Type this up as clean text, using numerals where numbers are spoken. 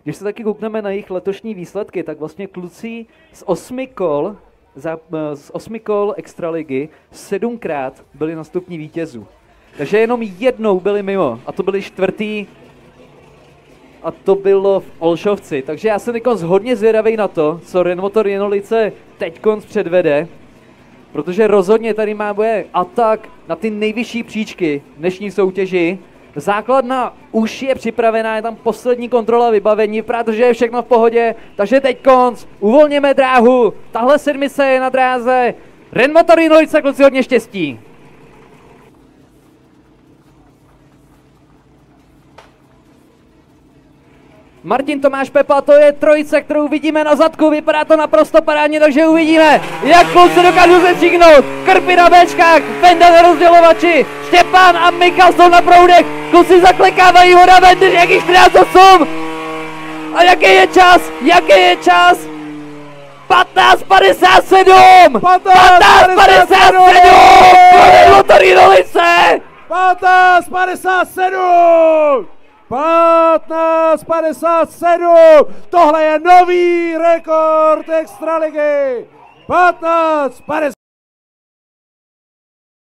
Když se taky koukneme na jejich letošní výsledky, tak vlastně kluci z 8 kol extraligy 7krát byli na stupni vítězů. Takže jenom jednou byli mimo a to byli čtvrtý a to bylo v Olšovci. Takže já jsem teďkonc hodně zvědavý na to, co Renmotor Jenolice teďkonc předvede, protože rozhodně tady má bude atak na ty nejvyšší příčky dnešní soutěži. Základna už je připravená, je tam poslední kontrola vybavení, protože je všechno v pohodě, takže teď konc, uvolněme dráhu, tahle sedmice je na dráze, Renmotor Jenolice, kluci, hodně štěstí. Martin Tomáš Pepa, to je trojice, kterou vidíme na zadku, vypadá to naprosto parádně, takže uvidíme, jak kluci dokážou se stříknout. Krpy na béčkách, Benda na rozdělovači, Štěpán a Michal jsou na proudech, kluci zaklekávají voda Bendy, jakých 14:08. A jaký je čas? Jaký je čas? 15:57! 15:57! Motor Jenolice! 15:57! 15:57! Tohle je nový rekord extraligy! 15:57!